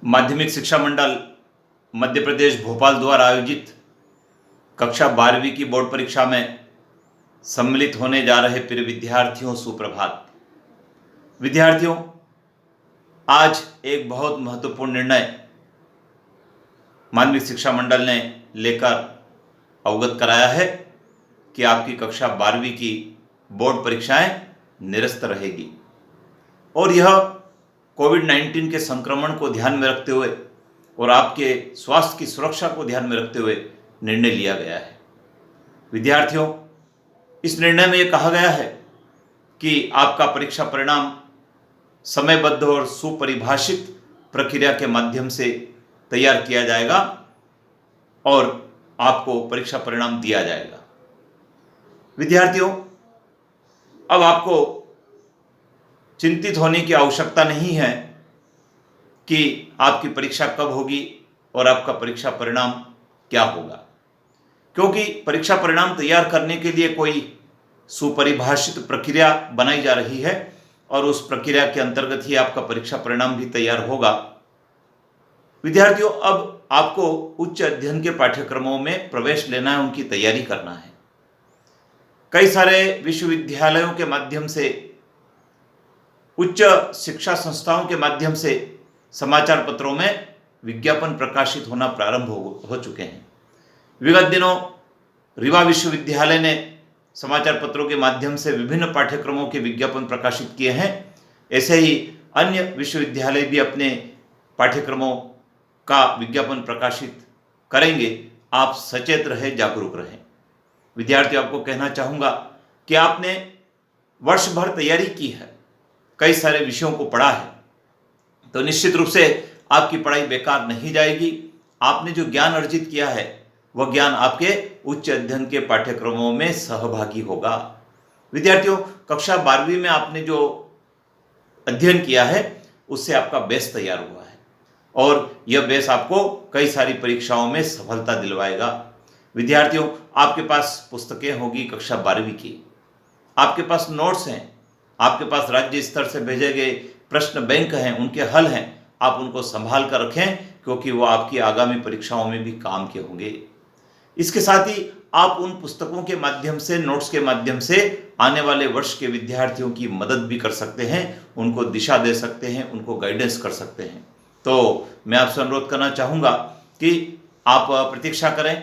माध्यमिक शिक्षा मंडल मध्य प्रदेश भोपाल द्वारा आयोजित कक्षा 12वीं की बोर्ड परीक्षा में सम्मिलित होने जा रहे प्रिय विद्यार्थियों, सुप्रभात। विद्यार्थियों, आज एक बहुत महत्वपूर्ण निर्णय माध्यमिक शिक्षा मंडल ने लेकर अवगत कराया है कि आपकी कक्षा 12वीं की बोर्ड परीक्षाएं निरस्त रहेगी और यह कोविड-19 के संक्रमण को ध्यान में रखते हुए और आपके स्वास्थ्य की सुरक्षा को ध्यान में रखते हुए निर्णय लिया गया है। विद्यार्थियों, इस निर्णय में यह कहा गया है कि आपका परीक्षा परिणाम समयबद्ध और सुपरिभाषित प्रक्रिया के माध्यम से तैयार किया जाएगा और आपको परीक्षा परिणाम दिया जाएगा। विद्यार्थियों, अब आपको चिंतित होने की आवश्यकता नहीं है कि आपकी परीक्षा कब होगी और आपका परीक्षा परिणाम क्या होगा, क्योंकि परीक्षा परिणाम तैयार करने के लिए कोई सुपरिभाषित प्रक्रिया बनाई जा रही है और उस प्रक्रिया के अंतर्गत ही आपका परीक्षा परिणाम भी तैयार होगा। विद्यार्थियों, अब आपको उच्च अध्ययन के पाठ्यक्रमों में प्रवेश लेना है, उनकी तैयारी करना है। कई सारे विश्वविद्यालयों के माध्यम से, उच्च शिक्षा संस्थाओं के माध्यम से समाचार पत्रों में विज्ञापन प्रकाशित होना प्रारंभ हो चुके हैं। विगत दिनों रीवा विश्वविद्यालय ने समाचार पत्रों के माध्यम से विभिन्न पाठ्यक्रमों के विज्ञापन प्रकाशित किए हैं। ऐसे ही अन्य विश्वविद्यालय भी अपने पाठ्यक्रमों का विज्ञापन प्रकाशित करेंगे। आप सचेत रहें, जागरूक रहें। विद्यार्थियों, आपको कहना चाहूँगा कि आपने वर्ष भर तैयारी की है, कई सारे विषयों को पढ़ा है, तो निश्चित रूप से आपकी पढ़ाई बेकार नहीं जाएगी। आपने जो ज्ञान अर्जित किया है वह ज्ञान आपके उच्च अध्ययन के पाठ्यक्रमों में सहभागी होगा। विद्यार्थियों, कक्षा 12वीं में आपने जो अध्ययन किया है उससे आपका बेस तैयार हुआ है और यह बेस आपको कई सारी परीक्षाओं में सफलता दिलवाएगा। विद्यार्थियों, आपके पास पुस्तकें होगी कक्षा 12वीं की, आपके पास नोट्स हैं, आपके पास राज्य स्तर से भेजे गए प्रश्न बैंक हैं, उनके हल हैं। आप उनको संभाल कर रखें क्योंकि वो आपकी आगामी परीक्षाओं में भी काम के होंगे। इसके साथ ही आप उन पुस्तकों के माध्यम से, नोट्स के माध्यम से आने वाले वर्ष के विद्यार्थियों की मदद भी कर सकते हैं, उनको दिशा दे सकते हैं, उनको गाइडेंस कर सकते हैं। तो मैं आपसे अनुरोध करना चाहूँगा कि आप प्रतीक्षा करें।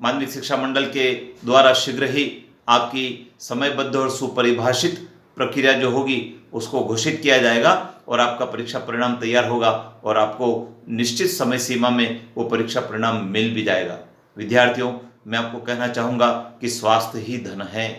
माध्यमिक शिक्षा मंडल के द्वारा शीघ्र ही आपकी समयबद्ध और सुपरिभाषित प्रक्रिया जो होगी उसको घोषित किया जाएगा और आपका परीक्षा परिणाम तैयार होगा और आपको निश्चित समय सीमा में वो परीक्षा परिणाम मिल भी जाएगा। विद्यार्थियों, मैं आपको कहना चाहूँगा कि स्वास्थ्य ही धन है।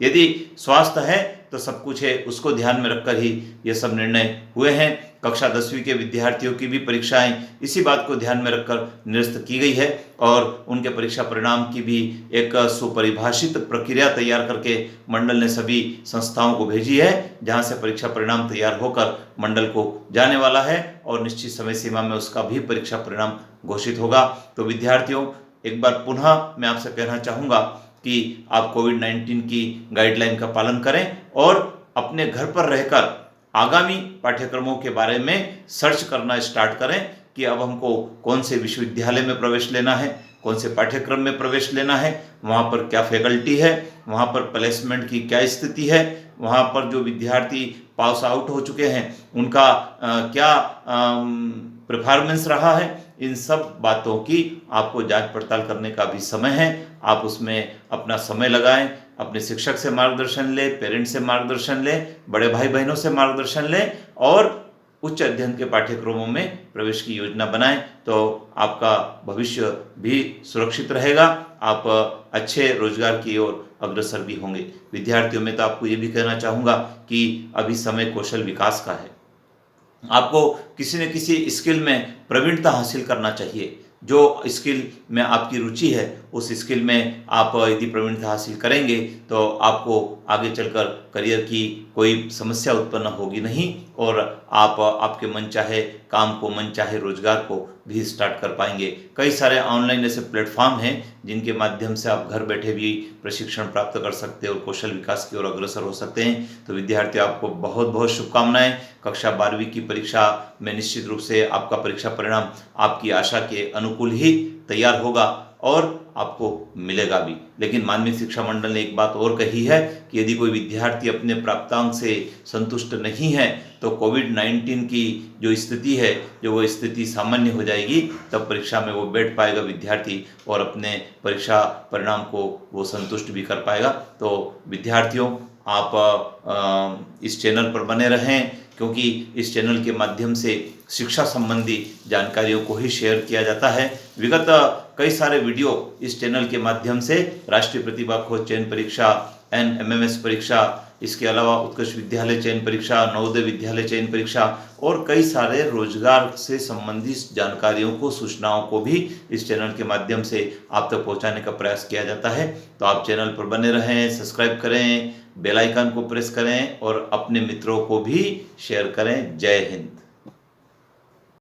यदि स्वास्थ्य है तो सब कुछ है, उसको ध्यान में रखकर ही ये सब निर्णय हुए हैं। कक्षा 10वीं के विद्यार्थियों की भी परीक्षाएं इसी बात को ध्यान में रखकर निरस्त की गई है और उनके परीक्षा परिणाम की भी एक सुपरिभाषित प्रक्रिया तैयार करके मंडल ने सभी संस्थाओं को भेजी है, जहां से परीक्षा परिणाम तैयार होकर मंडल को जाने वाला है और निश्चित समय सीमा में उसका भी परीक्षा परिणाम घोषित होगा। तो विद्यार्थियों, एक बार पुनः मैं आपसे कहना चाहूँगा कि आप कोविड-19 की गाइडलाइन का पालन करें और अपने घर पर रहकर आगामी पाठ्यक्रमों के बारे में सर्च करना स्टार्ट करें कि अब हमको कौन से विश्वविद्यालय में प्रवेश लेना है, कौन से पाठ्यक्रम में प्रवेश लेना है, वहाँ पर क्या फैकल्टी है, वहाँ पर प्लेसमेंट की क्या स्थिति है, वहाँ पर जो विद्यार्थी पास आउट हो चुके हैं उनका क्या परफॉर्मेंस रहा है। इन सब बातों की आपको जांच पड़ताल करने का भी समय है। आप उसमें अपना समय लगाएं, अपने शिक्षक से मार्गदर्शन लें, पेरेंट्स से मार्गदर्शन लें, बड़े भाई बहनों से मार्गदर्शन लें और उच्च अध्ययन के पाठ्यक्रमों में प्रवेश की योजना बनाएं, तो आपका भविष्य भी सुरक्षित रहेगा। आप अच्छे रोजगार की ओर अग्रसर भी होंगे। विद्यार्थियों, में तो आपको ये भी कहना चाहूँगा कि अभी समय कौशल विकास का है। आपको किसी न किसी स्किल में प्रवीणता हासिल करना चाहिए। जो स्किल में आपकी रुचि है उस स्किल में आप यदि प्रवीणता हासिल करेंगे तो आपको आगे चलकर करियर की कोई समस्या उत्पन्न होगी नहीं और आप आपके मनचाहे काम को, मनचाहे रोजगार को भी स्टार्ट कर पाएंगे। कई सारे ऑनलाइन ऐसे प्लेटफॉर्म हैं जिनके माध्यम से आप घर बैठे भी प्रशिक्षण प्राप्त कर सकते हैं और कौशल विकास की ओर अग्रसर हो सकते हैं। तो विद्यार्थियों, आपको बहुत बहुत शुभकामनाएं। कक्षा 12वीं की परीक्षा में निश्चित रूप से आपका परीक्षा परिणाम आपकी आशा के अनुकूल ही तैयार होगा और आपको मिलेगा भी। लेकिन माध्यमिक शिक्षा मंडल ने एक बात और कही है कि यदि कोई विद्यार्थी अपने प्राप्तांक से संतुष्ट नहीं है तो कोविड-19 की जो स्थिति है, जो वो स्थिति सामान्य हो जाएगी, तब परीक्षा में वो बैठ पाएगा विद्यार्थी और अपने परीक्षा परिणाम को वो संतुष्ट भी कर पाएगा। तो विद्यार्थियों, आप इस चैनल पर बने रहें, क्योंकि इस चैनल के माध्यम से शिक्षा संबंधी जानकारियों को ही शेयर किया जाता है। विगत कई सारे वीडियो इस चैनल के माध्यम से राष्ट्रीय प्रतिभा खोज चयन परीक्षा, NMMS परीक्षा, इसके अलावा उत्कृष्ट विद्यालय चयन परीक्षा, नवोदय विद्यालय चयन परीक्षा और कई सारे रोजगार से संबंधित जानकारियों को, सूचनाओं को भी इस चैनल के माध्यम से आप तक पहुंचाने का प्रयास किया जाता है। तो आप चैनल पर बने रहें, सब्सक्राइब करें, बेल आइकन को प्रेस करें और अपने मित्रों को भी शेयर करें। जय हिंद।